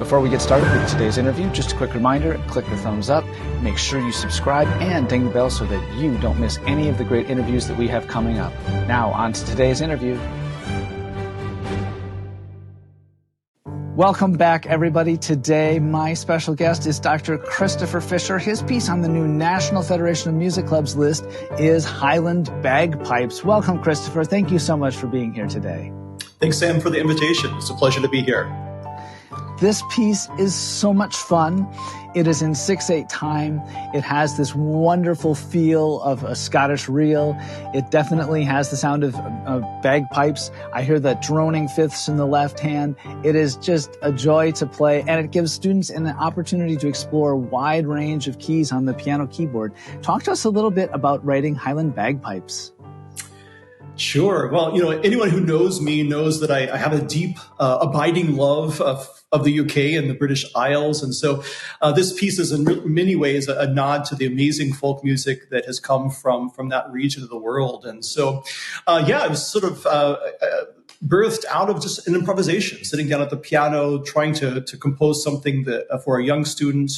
Before we get started with today's interview, just a quick reminder, click the thumbs up, make sure you subscribe and ding the bell so that you don't miss any of the great interviews that we have coming up. Now, on to today's interview. Welcome back, everybody. Today, my special guest is Dr. Christopher Fisher. His piece on the new National Federation of Music Clubs list is Highland Bagpipes. Welcome, Christopher. Thank you so much for being here today. Thanks, Sam, for the invitation. It's a pleasure to be here. This piece is so much fun. It is in 6/8 time. It has this wonderful feel of a Scottish reel. It definitely has the sound of bagpipes. I hear the droning fifths in the left hand. It is just a joy to play, and it gives students an opportunity to explore a wide range of keys on the piano keyboard. Talk to us a little bit about writing Highland Bagpipes. Sure. Well, anyone who knows me knows that I have a deep, abiding love of the UK and the British Isles. And so this piece is in many ways a nod to the amazing folk music that has come from that region of the world. And so, it was sort of birthed out of just an improvisation, sitting down at the piano, trying to compose something that for a young student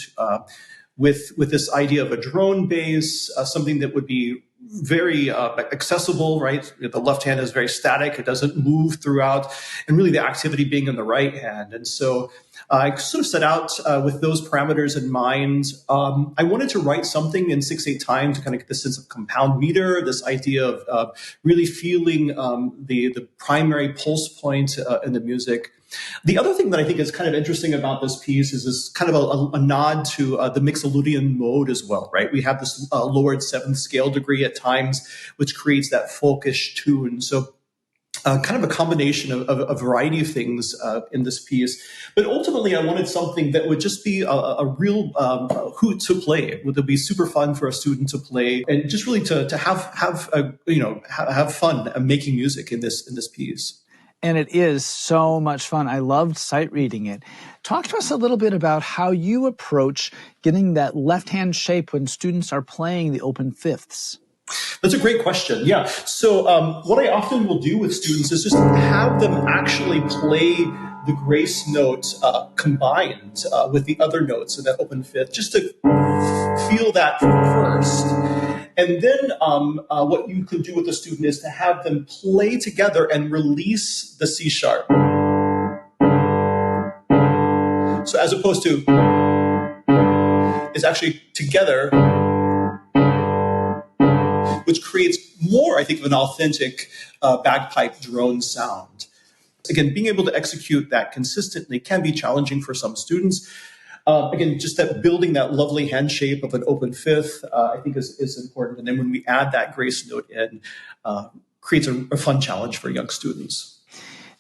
with this idea of a drone bass, something that would be very accessible, right? The left hand is very static. It doesn't move throughout, and really the activity being in the right hand. And so I sort of set out with those parameters in mind. I wanted to write something in 6/8 time to kind of get the sense of compound meter, this idea of really feeling the primary pulse point in the music. The other thing that I think is kind of interesting about this piece is this kind of a nod to the Mixolydian mode as well, right? We have this lowered seventh scale degree at times, which creates that folkish tune. So kind of a combination of a variety of things in this piece. But ultimately, I wanted something that would just be a real hoot to play. It would be super fun for a student to play, and just really to have fun making music in this piece. And it is so much fun. I loved sight reading it. Talk to us a little bit about how you approach getting that left-hand shape when students are playing the open fifths. That's a great question. Yeah. So what I often will do with students is just have them actually play the grace note combined with the other notes in that open fifth, just to feel that first. And then what you could do with the student is to have them play together and release the C sharp. So as opposed to, is actually together, which creates more, I think, of an authentic bagpipe drone sound. Again, being able to execute that consistently can be challenging for some students. Again, just that building that lovely hand shape of an open fifth, I think is important. And then when we add that grace note in, creates a fun challenge for young students.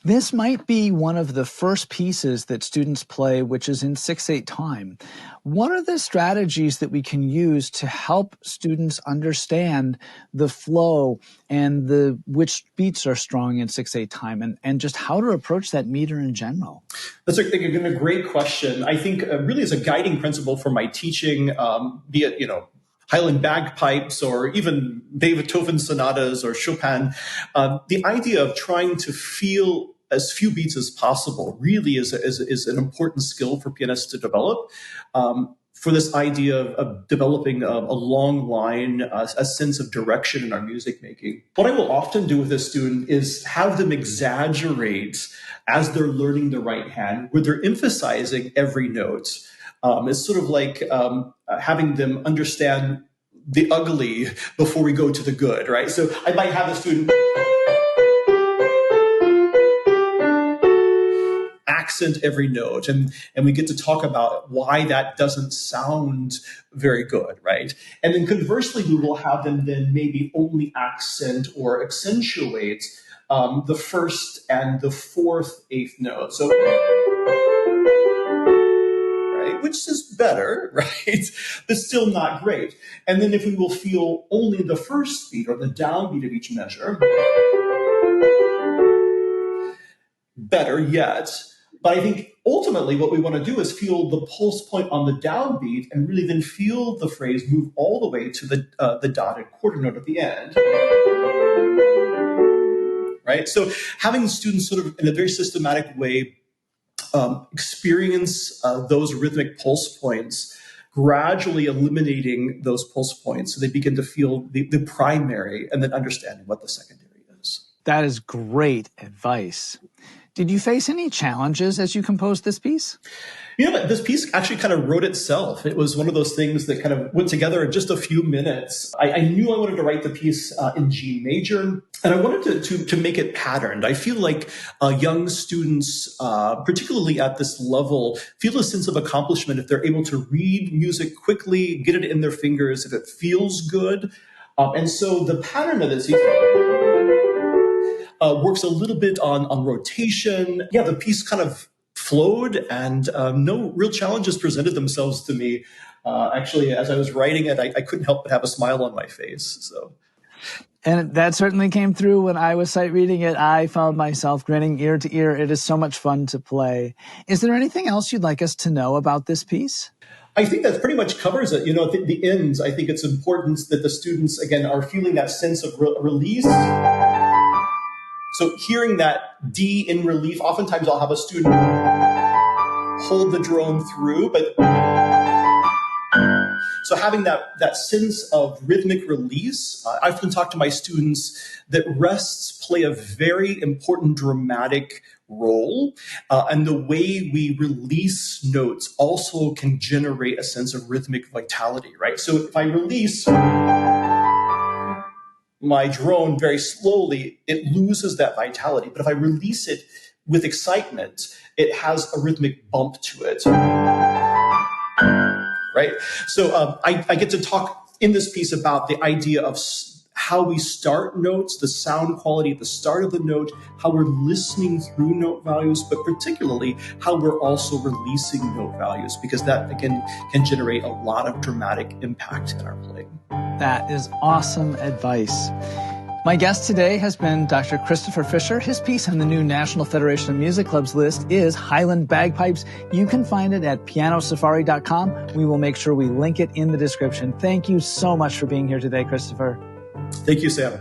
This might be one of the first pieces that students play, which is in 6/8 time. What are the strategies that we can use to help students understand the flow and which beats are strong in 6/8 time, and just how to approach that meter in general? That's a great question. I think really as a guiding principle for my teaching, be it, Highland Bagpipes or even Beethoven sonatas or Chopin, the idea of trying to feel as few beats as possible really is an important skill for pianists to develop. For this idea of developing a long line, a sense of direction in our music making. What I will often do with a student is have them exaggerate as they're learning the right hand, where they're emphasizing every note. It's sort of like having them understand the ugly before we go to the good, right? So I might have a student accent every note, and we get to talk about why that doesn't sound very good, right? And then conversely, we will have them then maybe only accent or accentuate the first and the fourth eighth note. So, right, which is better, right? But still not great. And then if we will feel only the first beat or the downbeat of each measure, better yet. But I think ultimately what we want to do is feel the pulse point on the downbeat and really then feel the phrase move all the way to the dotted quarter note at the end. Right? So having students sort of in a very systematic way experience those rhythmic pulse points, gradually eliminating those pulse points so they begin to feel the primary and then understanding what the secondary is. That is great advice. Did you face any challenges as you composed this piece? This piece actually kind of wrote itself. It was one of those things that kind of went together in just a few minutes. I knew I wanted to write the piece in G major, and I wanted to make it patterned. I feel like young students, particularly at this level, feel a sense of accomplishment if they're able to read music quickly, get it in their fingers, if it feels good. And so the pattern of this works a little bit on rotation. Yeah, the piece kind of flowed, and no real challenges presented themselves to me. Actually, as I was writing it, I couldn't help but have a smile on my face. So, and that certainly came through when I was sight reading it. I found myself grinning ear to ear. It is so much fun to play. Is there anything else you'd like us to know about this piece? I think that pretty much covers it. At the ends, I think it's important that the students, again, are feeling that sense of release. So hearing that D in relief, oftentimes I'll have a student hold the drone through, but so having that sense of rhythmic release, I often talk to my students that rests play a very important dramatic role, and the way we release notes also can generate a sense of rhythmic vitality, right? So if I release my drone very slowly, it loses that vitality. But if I release it with excitement, it has a rhythmic bump to it. Right? So I get to talk in this piece about the idea of how we start notes, the sound quality at the start of the note, how we're listening through note values, but particularly how we're also releasing note values, because that, again, can generate a lot of dramatic impact in our playing. That is awesome advice. My guest today has been Dr. Christopher Fisher. His piece on the new National Federation of Music Clubs list is Highland Bagpipes. You can find it at pianosafari.com. We will make sure we link it in the description. Thank you so much for being here today, Christopher. Thank you, Sam.